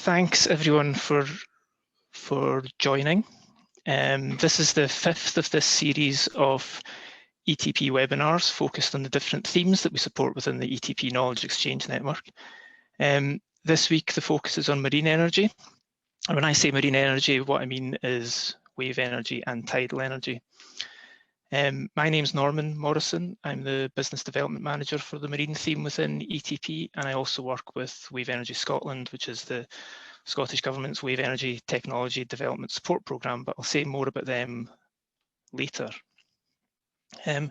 Thanks everyone for joining. This is the fifth of this series of ETP webinars focused on the different themes that we support within the ETP Knowledge Exchange Network. This week the focus is on marine energy. And when I say marine energy, what I mean is wave energy and tidal energy. My name's Morrison. I'm the Business Development Manager for the marine theme within ETP, and I also work with Wave Energy Scotland, which is the Scottish Government's Wave Energy Technology Development Support Programme, but I'll say more about them later. So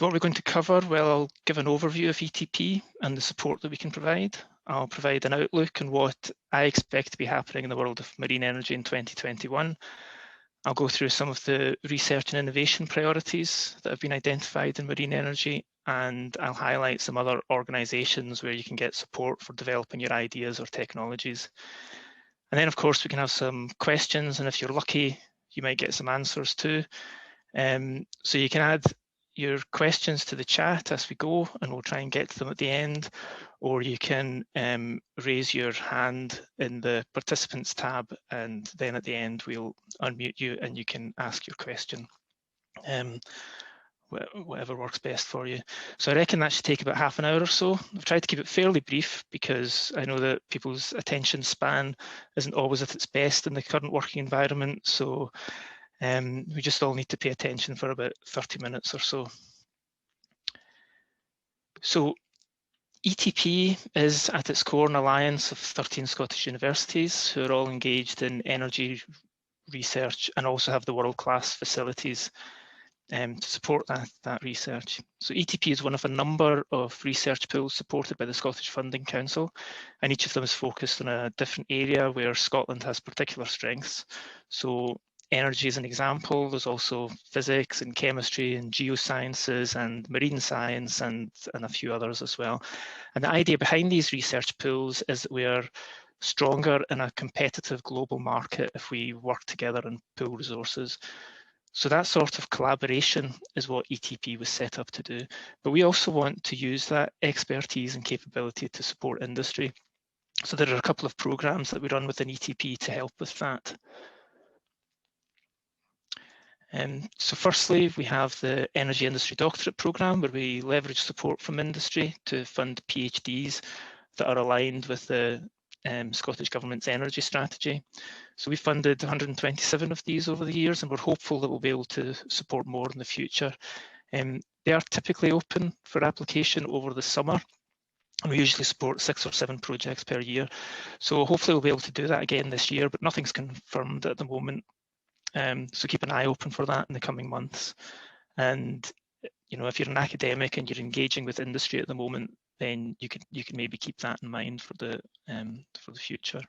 what we're going to cover, well, I'll give an overview of ETP and the support that we can provide. I'll provide an outlook on what I expect to be happening in the world of marine energy in 2021. I'll go through some of the research and innovation priorities that have been identified in marine energy, and I'll highlight some other organisations where you can get support for developing your ideas or technologies. And then, of course, we can have some questions, and if you're lucky, you might get some answers too. So you can add your questions to the chat as we go, and we'll try and get to them at the end, or you can raise your hand in the participants tab, and then at the end we'll unmute you and you can ask your question, whatever works best for you. So I reckon that should take about half an hour or so. I've tried to keep it fairly brief because I know that people's attention span isn't always at its best in the current working environment, so we just all need to pay attention for about 30 minutes or so. So ETP is at its core an alliance of 13 Scottish universities who are all engaged in energy research and also have the world-class facilities to support that research. So ETP is one of a number of research pools supported by the Scottish Funding Council, and each of them is focused on a different area where Scotland has particular strengths. So energy is an example. There's also physics and chemistry and geosciences and marine science and a few others as well. And the idea behind these research pools is that we are stronger in a competitive global market if we work together and pool resources. So that sort of collaboration is what ETP was set up to do. But we also want to use that expertise and capability to support industry. So there are a couple of programs that we run within ETP to help with that. So firstly, we have the Energy Industry Doctorate programme where we leverage support from industry to fund PhDs that are aligned with the Scottish Government's energy strategy. So we funded 127 of these over the years, and we're hopeful that we'll be able to support more in the future. They are typically open for application over the summer, and we usually support 6 or 7 projects per year. So hopefully we'll be able to do that again this year, but nothing's confirmed at the moment. So keep an eye open for that in the coming months. And you know, if you're an academic and you're engaging with industry at the moment, then you can maybe keep that in mind for the future.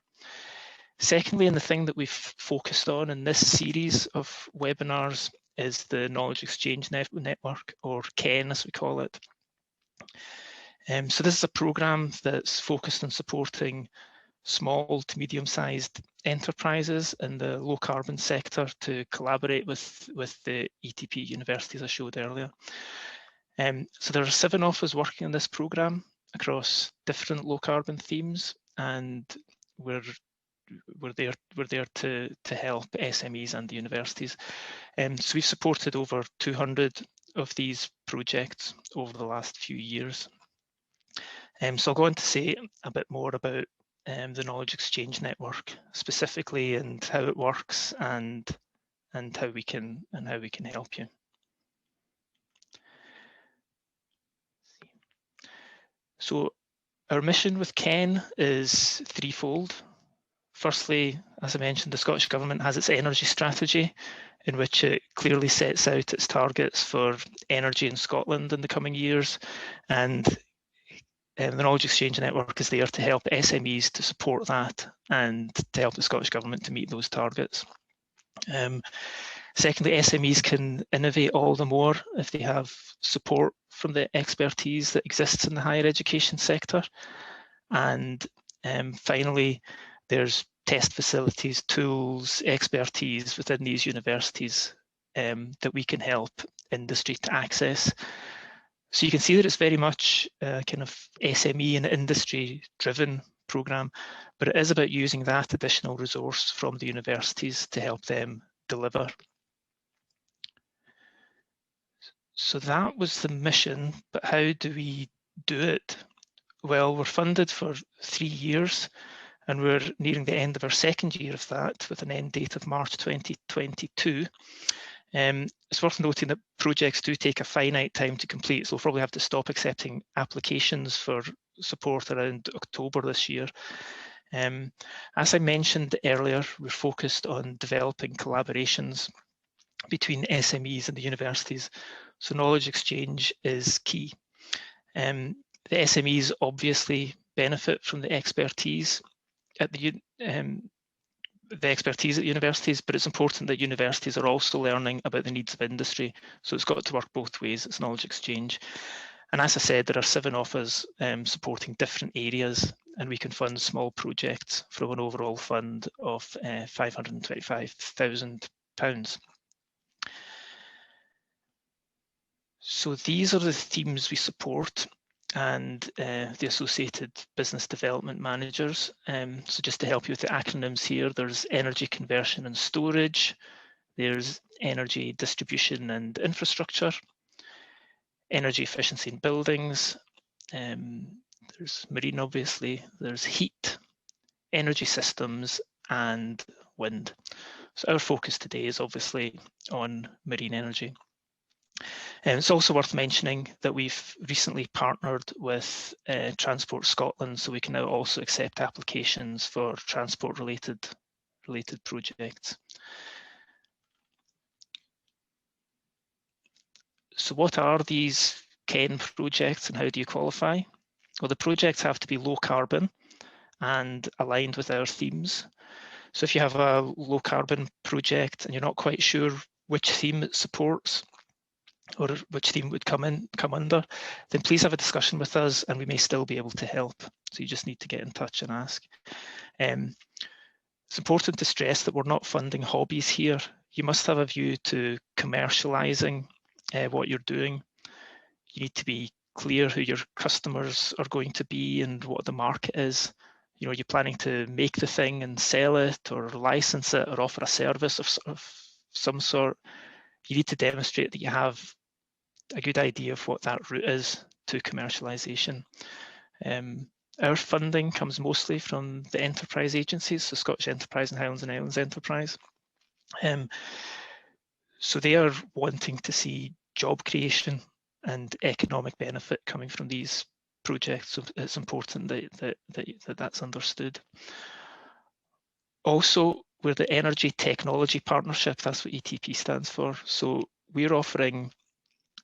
Secondly, and the thing that we've focused on in this series of webinars is the Knowledge Exchange Network, or KEN as we call it. So this is a programme that's focused on supporting small to medium-sized enterprises in the low carbon sector to collaborate with the ETP universities I showed earlier. So there are 7 of us working on this programme across different low carbon themes, and we're there to help SMEs and the universities. So we've supported over 200 of these projects over the last few years. So I'll go on to say a bit more about the Knowledge Exchange Network specifically, and how it works, and how we can help you. So our mission with KEN is threefold. Firstly, as I mentioned, the Scottish Government has its energy strategy, in which it clearly sets out its targets for energy in Scotland in the coming years, and the Knowledge Exchange Network is there to help SMEs to support that and to help the Scottish Government to meet those targets. Secondly, SMEs can innovate all the more if they have support from the expertise that exists in the higher education sector. And finally, there's test facilities, tools, expertise within these universities that we can help industry to access. So you can see that it's very much kind of SME and industry driven programme, but it is about using that additional resource from the universities to help them deliver. So that was the mission, but how do we do it? Well, we're funded for 3 years, and we're nearing the end of our second year of that with an end date of March 2022. It's worth noting that projects do take a finite time to complete, so we'll probably have to stop accepting applications for support around October this year. As I mentioned earlier, we're focused on developing collaborations between SMEs and the universities, so knowledge exchange is key. The SMEs obviously benefit from the expertise at the expertise at universities, but it's important that universities are also learning about the needs of industry. So it's got to work both ways. It's knowledge exchange. And as I said, there are 7 of us supporting different areas, and we can fund small projects from an overall fund of £525,000. So these are the themes we support and the associated business development managers. So just to help you with the acronyms here, there's energy conversion and storage, there's energy distribution and infrastructure, energy efficiency in buildings, there's marine obviously, there's heat, energy systems and wind. So our focus today is obviously on marine energy. It's also worth mentioning that we've recently partnered with Transport Scotland, so we can now also accept applications for transport related projects. So what are these KEN projects and how do you qualify? Well, the projects have to be low carbon and aligned with our themes. So if you have a low carbon project and you're not quite sure which theme it supports, or which theme would come under, then please have a discussion with us and we may still be able to help. So you just need to get in touch and ask. It's important to stress that we're not funding hobbies here. You must have a view to commercializing what you're doing. You need to be clear who your customers are going to be and what the market is. You know, you're planning to make the thing and sell it or license it or offer a service of some sort. You need to demonstrate that you have a good idea of what that route is to commercialization. Our funding comes mostly from the enterprise agencies, so Scottish Enterprise and Highlands and Islands Enterprise. So they are wanting to see job creation and economic benefit coming from these projects, so it's important that that's understood. Also, we're the Energy Technology Partnership, that's what ETP stands for. So we're offering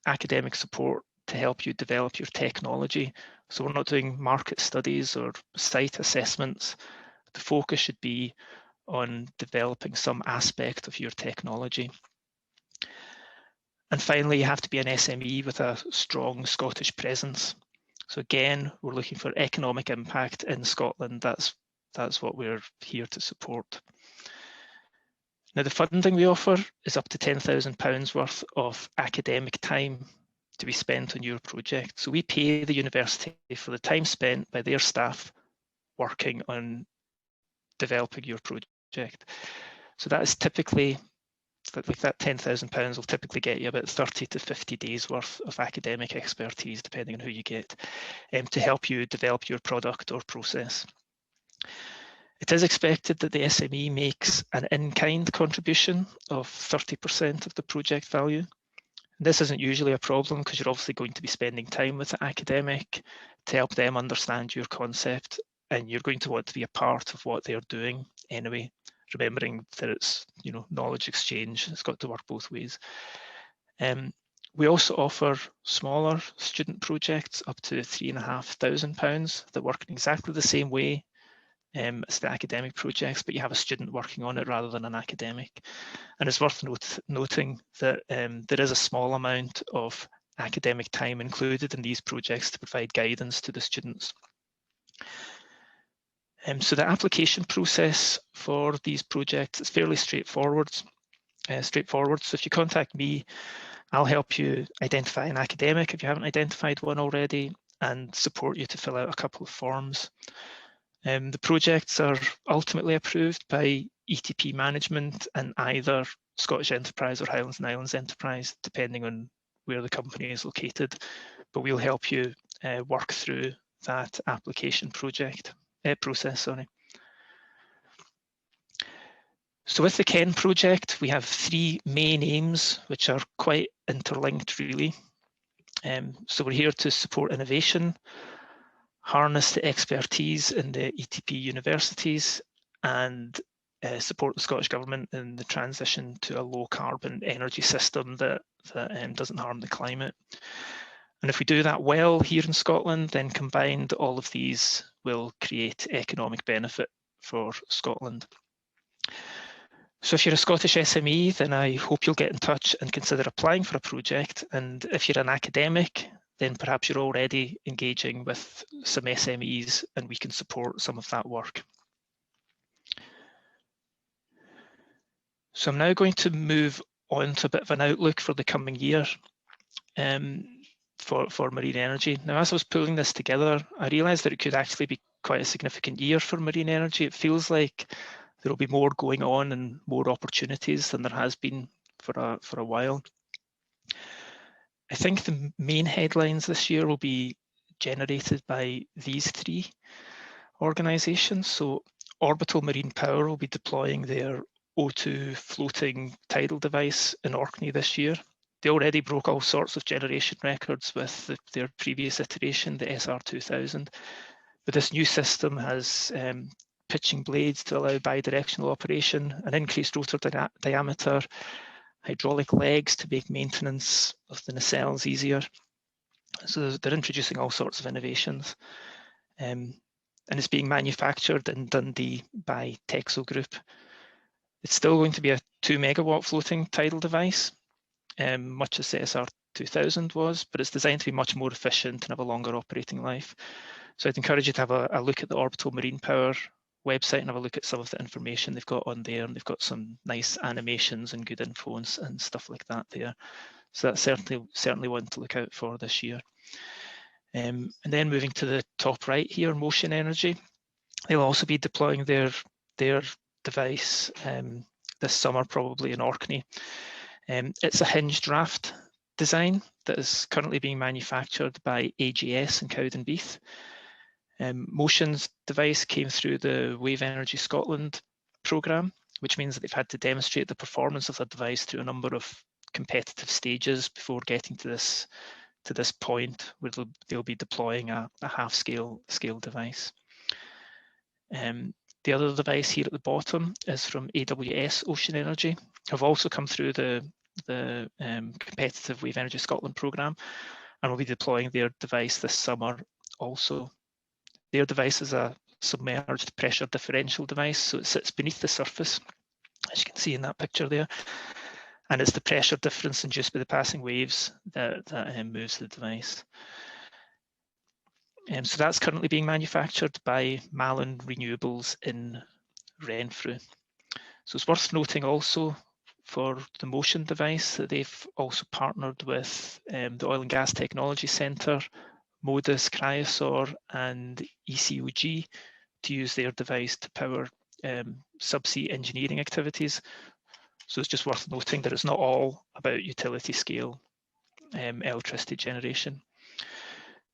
academic support to help you develop your technology. So we're not doing market studies or site assessments. The focus should be on developing some aspect of your technology. And finally, you have to be an SME with a strong Scottish presence. So again, we're looking for economic impact in Scotland. That's what we're here to support. Now, the funding we offer is up to £10,000 worth of academic time to be spent on your project. So we pay the university for the time spent by their staff working on developing your project. So that is typically, like that £10,000 will typically get you about 30 to 50 days worth of academic expertise, depending on who you get, to help you develop your product or process. It is expected that the SME makes an in-kind contribution of 30% of the project value. This isn't usually a problem because you're obviously going to be spending time with the academic to help them understand your concept, and you're going to want to be a part of what they're doing anyway, remembering that it's, you know, knowledge exchange. It's got to work both ways. We also offer smaller student projects up to £3,500 that work in exactly the same way as the academic projects, but you have a student working on it rather than an academic. And it's worth noting that there is a small amount of academic time included in these projects to provide guidance to the students. So the application process for these projects is fairly straightforward. So if you contact me, I'll help you identify an academic if you haven't identified one already, and support you to fill out a couple of forms. The projects are ultimately approved by ETP management and either Scottish Enterprise or Highlands and Islands Enterprise, depending on where the company is located. But we'll help you work through that application process. So with the KEN project, we have three main aims, which are quite interlinked, really. So we're here to support innovation, harness the expertise in the ETP universities, and support the Scottish Government in the transition to a low-carbon energy system that doesn't harm the climate. And if we do that well here in Scotland, then combined, all of these will create economic benefit for Scotland. So if you're a Scottish SME, then I hope you'll get in touch and consider applying for a project. And if you're an academic, then perhaps you're already engaging with some SMEs and we can support some of that work. So I'm now going to move on to a bit of an outlook for the coming year for marine energy. Now, as I was pulling this together, I realised that it could actually be quite a significant year for marine energy. It feels like there will be more going on and more opportunities than there has been for a while. I think the main headlines this year will be generated by these three organisations. So Orbital Marine Power will be deploying their O2 floating tidal device in Orkney this year. They already broke all sorts of generation records with their previous iteration, the SR2000. But this new system has pitching blades to allow bidirectional operation, an increased rotor diameter, hydraulic legs to make maintenance of the nacelles easier. So they're introducing all sorts of innovations. And it's being manufactured in Dundee by Texel Group. It's still going to be a 2 megawatt floating tidal device, much as the SR2000 was, but it's designed to be much more efficient and have a longer operating life. So I'd encourage you to have a look at the Orbital Marine Power website and have a look at some of the information they've got on there, and they've got some nice animations and good info and stuff like that there. So that's certainly one to look out for this year. And then moving to the top right here, Motion Energy. They'll also be deploying their device this summer, probably in Orkney. It's a hinged raft design that is currently being manufactured by AGS in Cowdenbeath. Motion's device came through the Wave Energy Scotland programme, which means that they've had to demonstrate the performance of the device through a number of competitive stages before getting to this point where they'll be deploying a half-scale device. The other device here at the bottom is from AWS Ocean Energy, have also come through the competitive Wave Energy Scotland programme and will be deploying their device this summer also. Their device is a submerged pressure differential device, so it sits beneath the surface, as you can see in that picture there, and it's the pressure difference induced by the passing waves that moves the device. So that's currently being manufactured by Malin Renewables in Renfrew. So it's worth noting also for the Motion device that they've also partnered with the Oil and Gas Technology Centre, Modus, Cryosor and ECOG to use their device to power subsea engineering activities. So it's just worth noting that it's not all about utility scale electricity generation.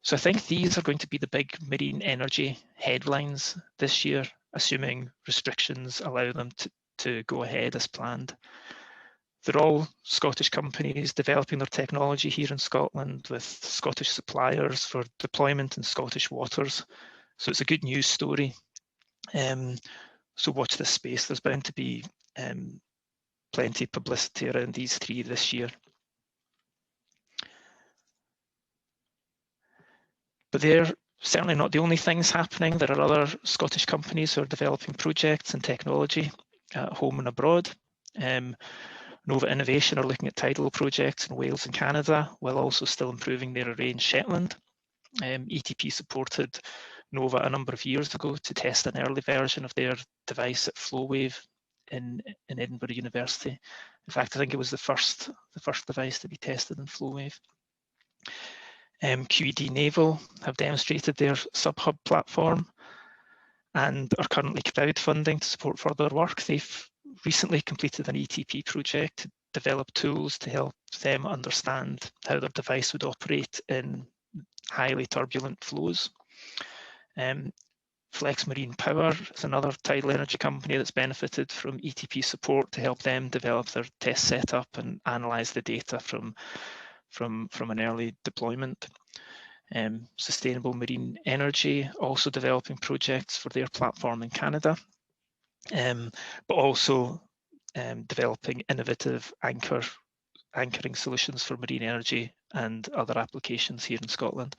So I think these are going to be the big marine energy headlines this year, assuming restrictions allow them to go ahead as planned. They're all Scottish companies developing their technology here in Scotland with Scottish suppliers for deployment in Scottish waters. So it's a good news story. So watch this space. There's bound to be plenty of publicity around these three this year. But they're certainly not the only things happening. There are other Scottish companies who are developing projects and technology at home and abroad. Nova Innovation are looking at tidal projects in Wales and Canada, while also still improving their array in Shetland. ETP supported Nova a number of years ago to test an early version of their device at Flowwave in Edinburgh University. In fact, I think it was the first device to be tested in Flowwave. QED Naval have demonstrated their sub-hub platform, and are currently crowdfunding to support further work. They've recently completed an ETP project to develop tools to help them understand how their device would operate in highly turbulent flows. Flex Marine Power is another tidal energy company that's benefited from ETP support to help them develop their test setup and analyze the data from an early deployment. Sustainable Marine Energy also developing projects for their platform in Canada, but also developing innovative anchoring solutions for marine energy and other applications here in Scotland.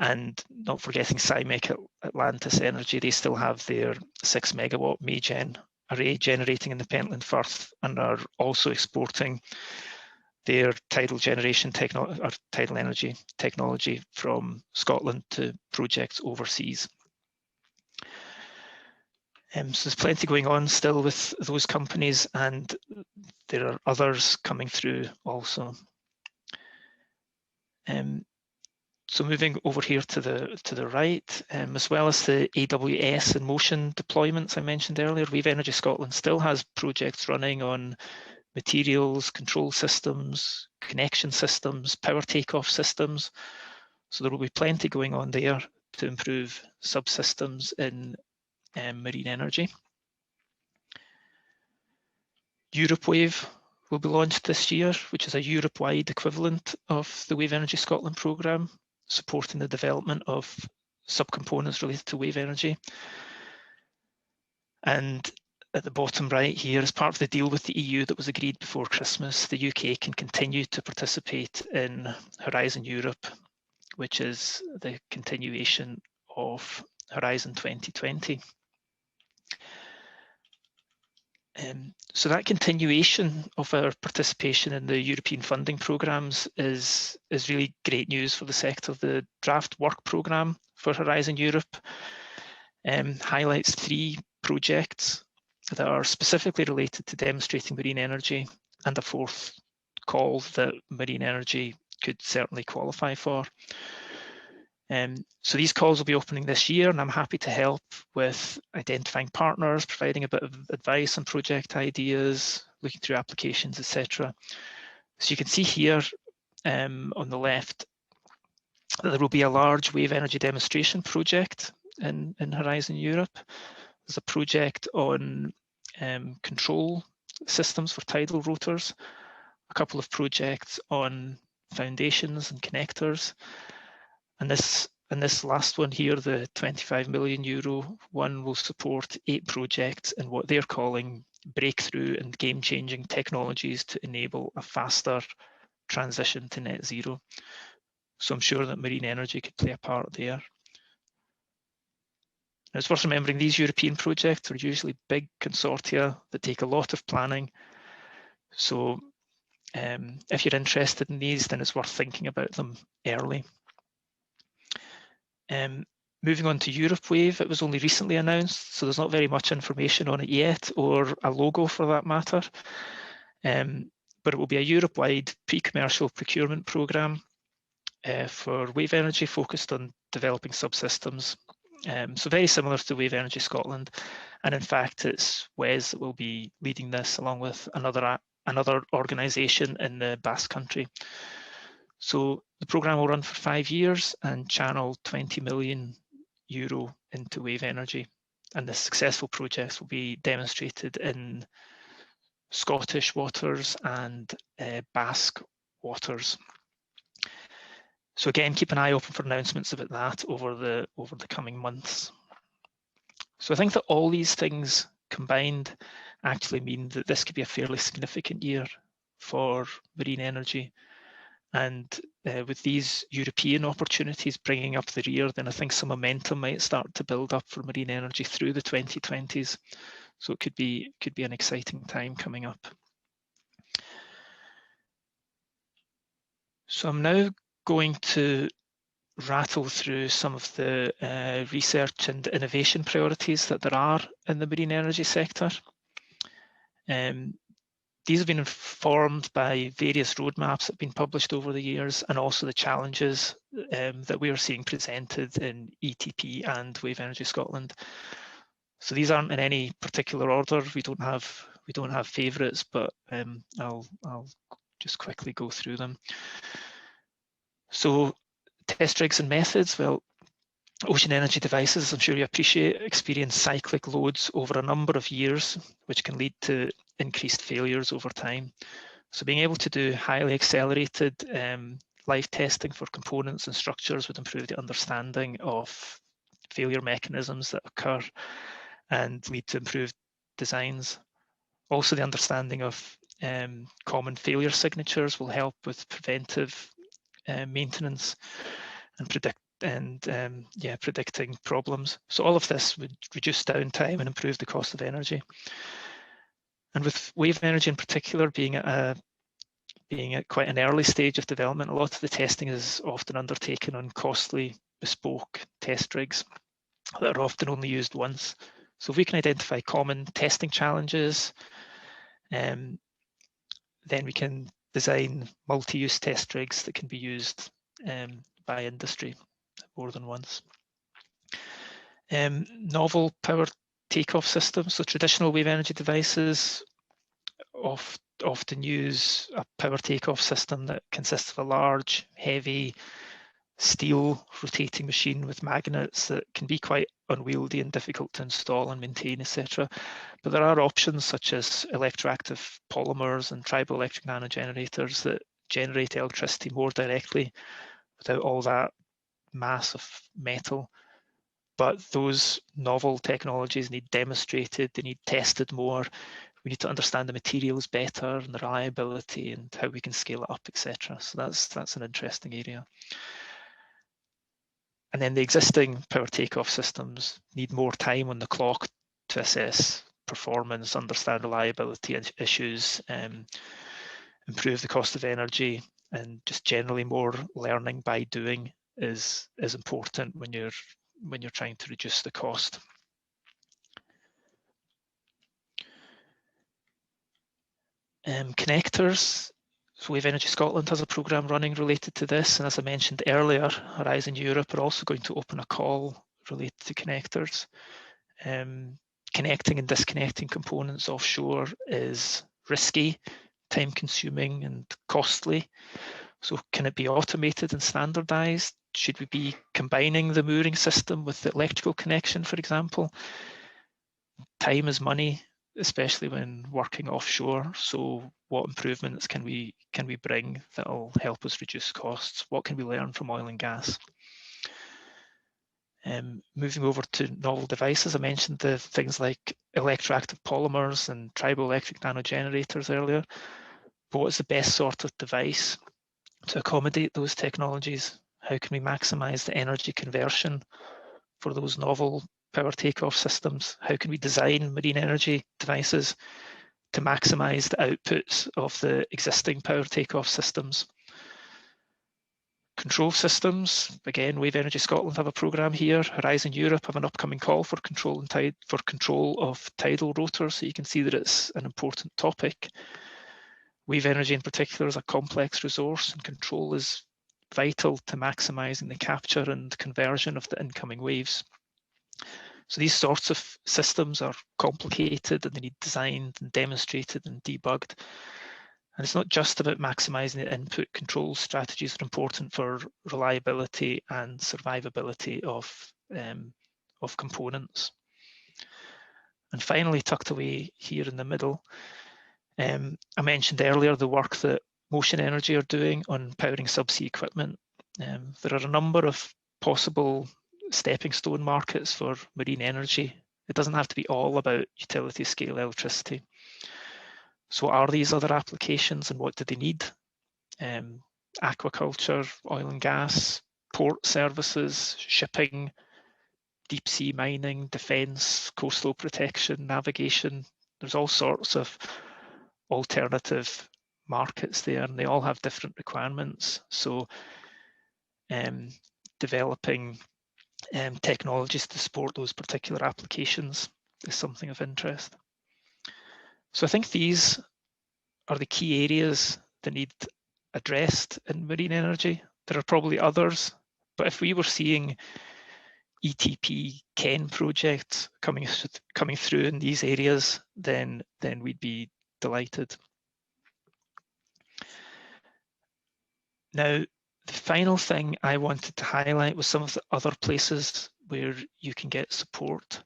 And not forgetting Cymec Atlantis Energy, they still have their 6 megawatt Maygen array generating in the Pentland Firth and are also exporting their tidal generation technology or tidal energy technology from Scotland to projects overseas. So there's plenty going on still with those companies, and there are others coming through also. So moving over here to the right, as well as the AWS and Motion deployments I mentioned earlier, Wave Energy Scotland still has projects running on materials, control systems, connection systems, power takeoff systems. So there will be plenty going on there to improve subsystems in marine energy. EuropeWave will be launched this year, which is a Europe-wide equivalent of the Wave Energy Scotland programme, supporting the development of subcomponents related to wave energy. And at the bottom right here, as part of the deal with the EU that was agreed before Christmas, the UK can continue to participate in Horizon Europe, which is the continuation of Horizon 2020. So that continuation of our participation in the European funding programmes is really great news for the sector. The draft work programme for Horizon Europe highlights 3 projects that are specifically related to demonstrating marine energy, and a 4th call that marine energy could certainly qualify for. So these calls will be opening this year, and I'm happy to help with identifying partners, providing a bit of advice on project ideas, looking through applications, etc. So you can see here on the left that there will be a large wave energy demonstration project in Horizon Europe. There's a project on control systems for tidal rotors, a couple of projects on foundations and connectors, and this last one here, the 25 million euro one, will support 8 projects in what they're calling breakthrough and game-changing technologies to enable a faster transition to net zero. So I'm sure that marine energy could play a part there. Now, it's worth remembering these European projects are usually big consortia that take a lot of planning. So if you're interested in these, then it's worth thinking about them early. Moving on to EuropeWave, it was only recently announced, so there's not very much information on it yet, or a logo for that matter. But it will be a Europe-wide pre-commercial procurement programme for wave energy focused on developing subsystems. So very similar to Wave Energy Scotland, and in fact it's WES that will be leading this along with another organisation in the Basque Country. So the programme will run for 5 years and channel 20 million euro into wave energy, and the successful projects will be demonstrated in Scottish waters and Basque waters. So again, keep an eye open for announcements about that over the coming months. So I think that all these things combined actually mean that this could be a fairly significant year for marine energy. And with these European opportunities bringing up the rear, then I think some momentum might start to build up for marine energy through the 2020s. So it could be an exciting time coming up. So I'm now going to rattle through some of the research and innovation priorities that there are in the marine energy sector. these have been informed by various roadmaps that have been published over the years, and also the challenges that we are seeing presented in ETP and Wave Energy Scotland. So these aren't in any particular order. We don't have favourites, but I'll just quickly go through them. So test rigs and methods. Well, ocean energy devices, I'm sure you appreciate, experience cyclic loads over a number of years, which can lead to increased failures over time. So being able to do highly accelerated live testing for components and structures would improve the understanding of failure mechanisms that occur and lead to improved designs. Also, the understanding of common failure signatures will help with preventive maintenance and predicting problems. So all of this would reduce downtime and improve the cost of energy. And with wave energy in particular being at quite an early stage of development, a lot of the testing is often undertaken on costly, bespoke test rigs that are often only used once. So if we can identify common testing challenges, then we can design multi-use test rigs that can be used by industry more than once. Novel power takeoff systems. So traditional wave energy devices often use a power takeoff system that consists of a large, heavy steel rotating machine with magnets that can be quite unwieldy and difficult to install and maintain, etc. But there are options such as electroactive polymers and triboelectric nanogenerators that generate electricity more directly without all that mass of metal. But those novel technologies need demonstrated, they need tested more. We need to understand the materials better and the reliability and how we can scale it up, etc. So that's an interesting area. And then the existing power takeoff systems need more time on the clock to assess performance, understand reliability issues, improve the cost of energy, and just generally more learning by doing is important when you're trying to reduce the cost. Connectors. So Wave Energy Scotland has a programme running related to this, and as I mentioned earlier, Horizon Europe are also going to open a call related to connectors. Connecting and disconnecting components offshore is risky, time-consuming and costly. So can it be automated and standardised? Should we be combining the mooring system with the electrical connection, for example? Time is money, especially when working offshore. So what improvements can we bring that will help us reduce costs? What can we learn from oil and gas? Moving over to novel devices, I mentioned the things like electroactive polymers and triboelectric nanogenerators earlier. But what is the best sort of device to accommodate those technologies? How can we maximize the energy conversion for those novel power takeoff systems? How can we design marine energy devices to maximize the outputs of the existing power takeoff systems? Control systems, again, Wave Energy Scotland have a programme here. Horizon Europe have an upcoming call for control of tidal rotors, so you can see that it's an important topic. Wave energy in particular is a complex resource, and control is vital to maximising the capture and conversion of the incoming waves. So these sorts of systems are complicated and they need designed and demonstrated and debugged. And it's not just about maximising the input. Control strategies are important for reliability and survivability of components. And finally, tucked away here in the middle, I mentioned earlier the work that Motion Energy are doing on powering subsea equipment. There are a number of possible stepping stone markets for marine energy. It doesn't have to be all about utility scale electricity. So what are these other applications and what do they need? Aquaculture, oil and gas, port services, shipping, deep sea mining, defence, coastal protection, navigation. There's all sorts of alternative markets there, and they all have different requirements. So developing technologies to support those particular applications is something of interest. So I think these are the key areas that need addressed in marine energy. There are probably others, but if we were seeing ETP Ken projects coming through in these areas, then we'd be delighted. Now, the final thing I wanted to highlight was some of the other places where you can get support.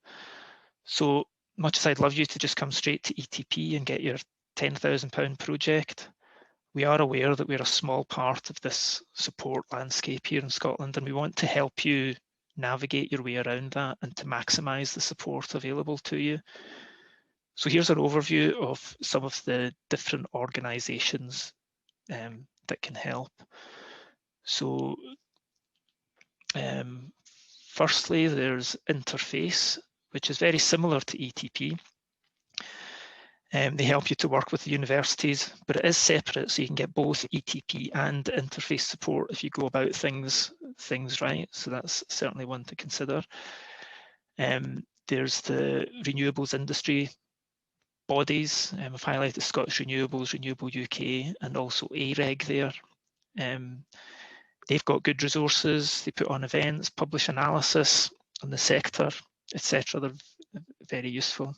So much as I'd love you to just come straight to ETP and get your £10,000 project, we are aware that we're a small part of this support landscape here in Scotland, and we want to help you navigate your way around that and to maximise the support available to you. So here's an overview of some of the different organisations that can help. So firstly, there's Interface, which is very similar to ETP. They help you to work with the universities, but it is separate, so you can get both ETP and interface support if you go about things right. So that's certainly one to consider. There's the renewables industry bodies. I've highlighted Scottish Renewables, Renewable UK, and also AREG there. They've got good resources. They put on events, publish analysis on the sector, etc. They're very useful.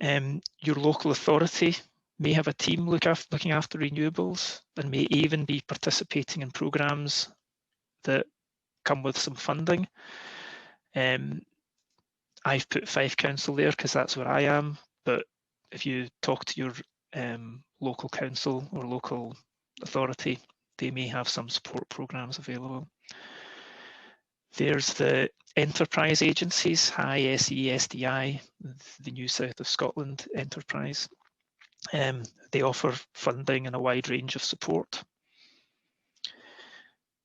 Your local authority may have a team looking after renewables and may even be participating in programmes that come with some funding. I've put Fife Council there because that's where I am, but if you talk to your local council or local authority, they may have some support programmes available. There's the enterprise agencies, HI, SE, SDI, the New South of Scotland enterprise. They offer funding and a wide range of support.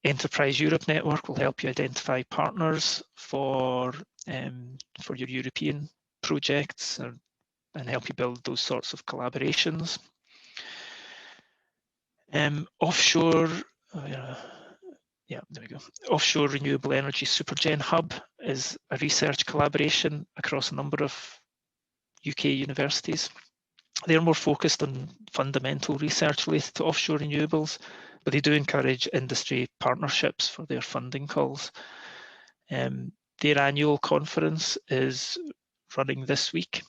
Enterprise Europe Network will help you identify partners for your European projects and help you build those sorts of collaborations. Offshore, yeah, there we go. Offshore Renewable Energy Supergen Hub is a research collaboration across a number of UK universities. They're more focused on fundamental research related to offshore renewables, but they do encourage industry partnerships for their funding calls. Their annual conference is running this week,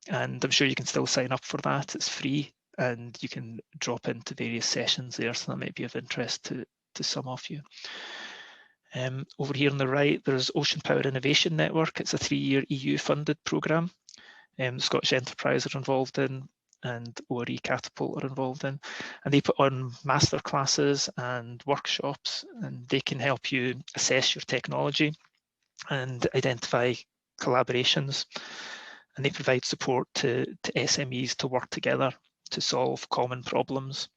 and I'm sure you can still sign up for that. It's free, and you can drop into various sessions there, so that might be of interest to some of you. Over here on the right, there's Ocean Power Innovation Network. It's a 3-year EU-funded programme. Scottish Enterprise are involved in, and ORE Catapult are involved in, and they put on masterclasses and workshops, and they can help you assess your technology and identify collaborations, and they provide support to SMEs to work together to solve common problems.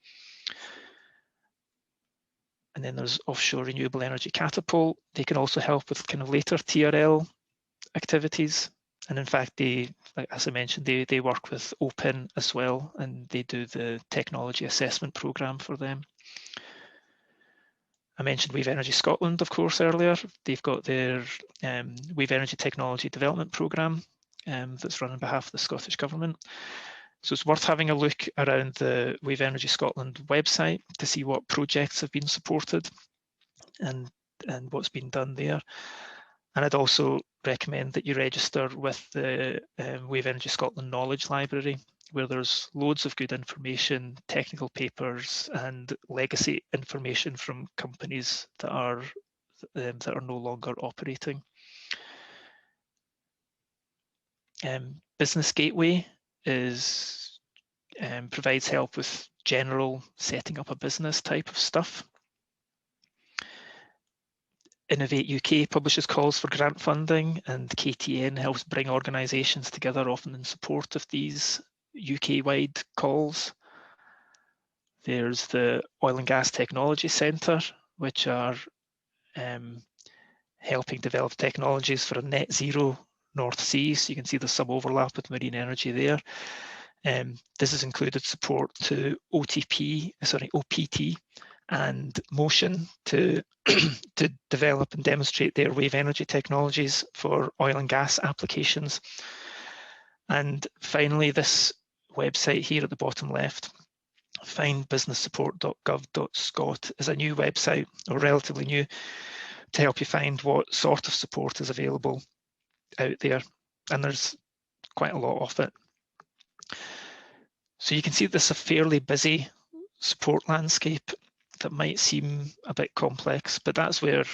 And then there's Offshore Renewable Energy Catapult. They can also help with kind of later TRL activities. And in fact, they, like, as I mentioned, they work with OPIN as well, and they do the technology assessment programme for them. I mentioned Wave Energy Scotland, of course, earlier. They've got their Wave Energy Technology Development Programme that's run on behalf of the Scottish Government. So it's worth having a look around the Wave Energy Scotland website to see what projects have been supported and what's been done there. And I'd also recommend that you register with the Wave Energy Scotland Knowledge Library, where there's loads of good information, technical papers, and legacy information from companies that are no longer operating. Business Gateway provides help with general setting up a business type of stuff. Innovate UK publishes calls for grant funding, and KTN helps bring organisations together, often in support of these UK-wide calls. There's the Oil and Gas Technology Centre, which are helping develop technologies for a net zero North Sea. So you can see there's some overlap with marine energy there. This has included support to OPT and Motion to develop and demonstrate their wave energy technologies for oil and gas applications. And finally, this website here at the bottom left, findbusinesssupport.gov.scot, is a new website, or relatively new, to help you find what sort of support is available out there, and there's quite a lot of it. So you can see this is a fairly busy support landscape that might seem a bit complex, but that's where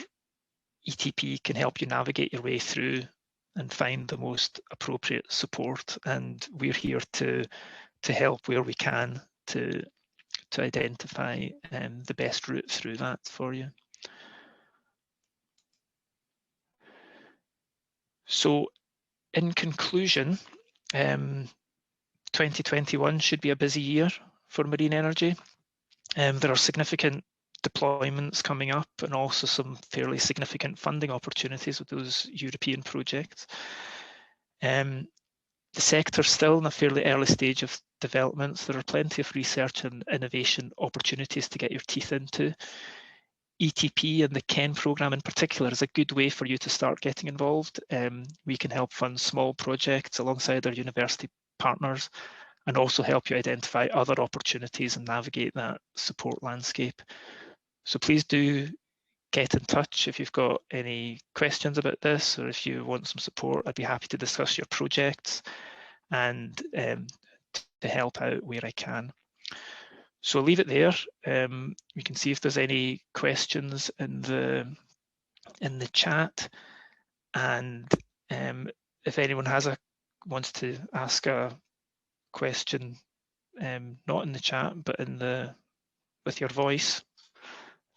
ETP can help you navigate your way through and find the most appropriate support, and we're here to help where we can to identify the best route through that for you. So in conclusion, 2021 should be a busy year for marine energy. There are significant deployments coming up and also some fairly significant funding opportunities with those European projects. The sector's still in a fairly early stage of developments. There are plenty of research and innovation opportunities to get your teeth into. ETP and the KEN programme in particular is a good way for you to start getting involved. We can help fund small projects alongside our university partners and also help you identify other opportunities and navigate that support landscape. So please do get in touch if you've got any questions about this, or if you want some support. I'd be happy to discuss your projects and to help out where I can. So I'll leave it there. We can see if there's any questions in the chat, and if anyone wants to ask a question, not in the chat but with your voice,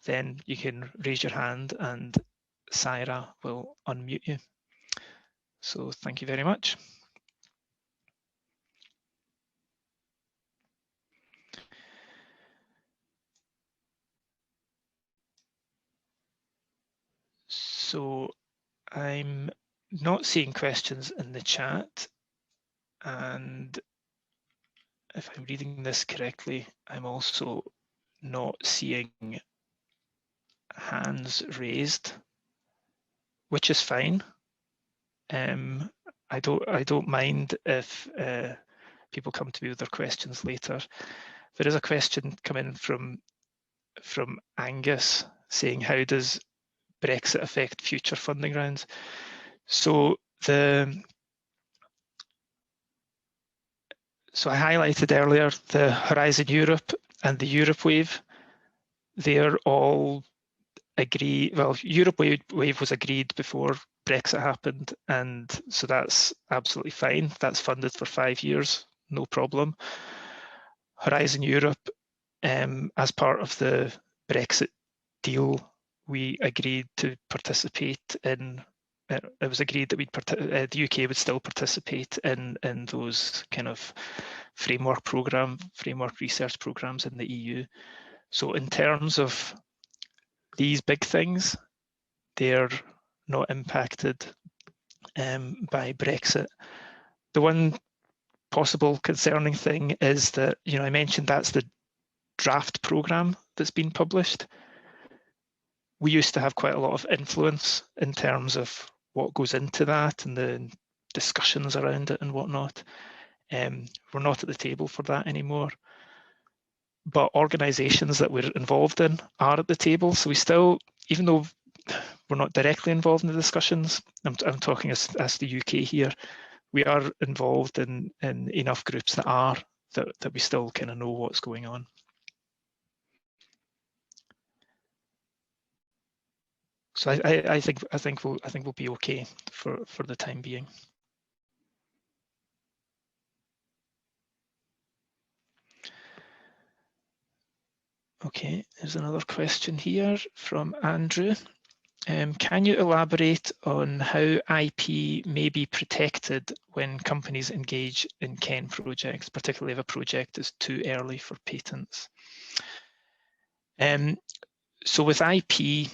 then you can raise your hand and Saira will unmute you. So thank you very much. So I'm not seeing questions in the chat, and if I'm reading this correctly, I'm also not seeing hands raised, which is fine. I don't mind if people come to me with their questions later. There is a question coming from Angus saying, how does Brexit affect future funding rounds? So I highlighted earlier the Horizon Europe and the Europe Wave. They're all agreed. Well, Europe Wave was agreed before Brexit happened, and so that's absolutely fine. That's funded for 5 years, no problem. Horizon Europe, as part of the Brexit deal, we agreed to participate in. It was agreed that the UK would still participate in those kind of framework research programs in the EU. So in terms of these big things, they're not impacted by Brexit. The one possible concerning thing is that, I mentioned that's the draft programme that's been published. We used to have quite a lot of influence in terms of what goes into that and the discussions around it and whatnot. We're not at the table for that anymore. But organisations that we're involved in are at the table. So we still, even though we're not directly involved in the discussions, I'm talking as the UK here, we are involved in enough groups that we still kind of know what's going on. So I think we'll be okay for the time being. Okay, there's another question here from Andrew. Can you elaborate on how IP may be protected when companies engage in KEN projects, particularly if a project is too early for patents? So with IP,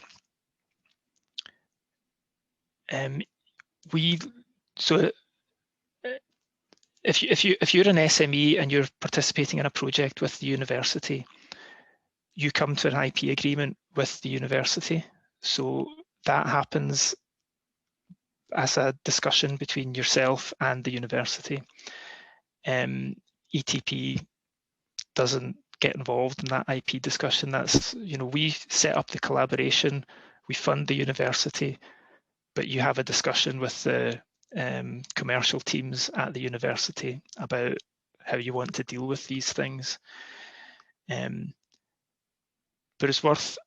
if you're an SME and you're participating in a project with the university, you come to an IP agreement with the university. So that happens as a discussion between yourself and the university. ETP doesn't get involved in that IP discussion. That's, we set up the collaboration, we fund the university, but you have a discussion with the commercial teams at the university about how you want to deal with these things. But it's worth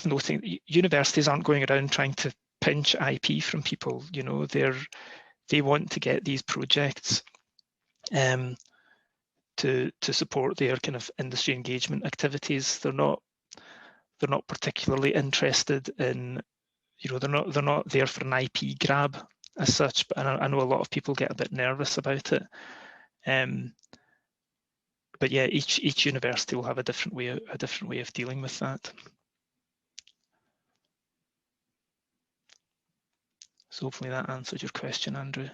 noting universities aren't going around trying to pinch IP from people. They want to get these projects to support their kind of industry engagement activities. They're not particularly interested in, they're not there for an IP grab as such. But I know a lot of people get a bit nervous about it. But yeah, each university will have a different way of dealing with that. So hopefully that answered your question, Andrew.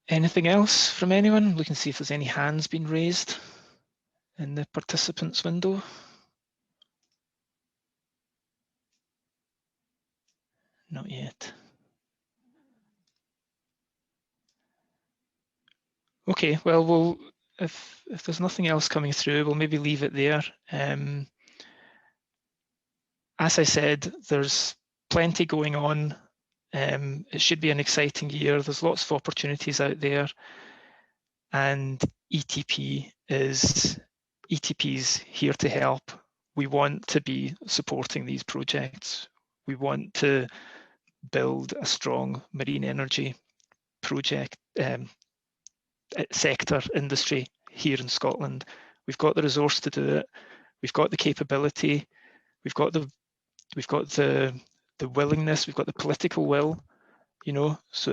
Anything else from anyone? We can see if there's any hands been raised in the participants window. Not yet. Okay, well, if there's nothing else coming through, we'll maybe leave it there. As I said, there's plenty going on. It should be an exciting year. There's lots of opportunities out there, and ETP is here to help. We want to be supporting these projects. We want to build a strong marine energy project sector industry here in Scotland. We've got the resource to do it. We've got the capability. We've got the willingness. We've got the political will. So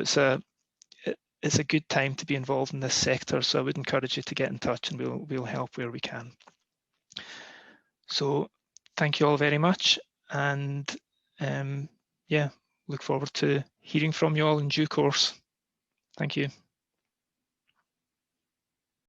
it's a good time to be involved in this sector. So I would encourage you to get in touch, and we'll help where we can. So thank you all very much, and yeah, look forward to hearing from you all in due course. Thank you.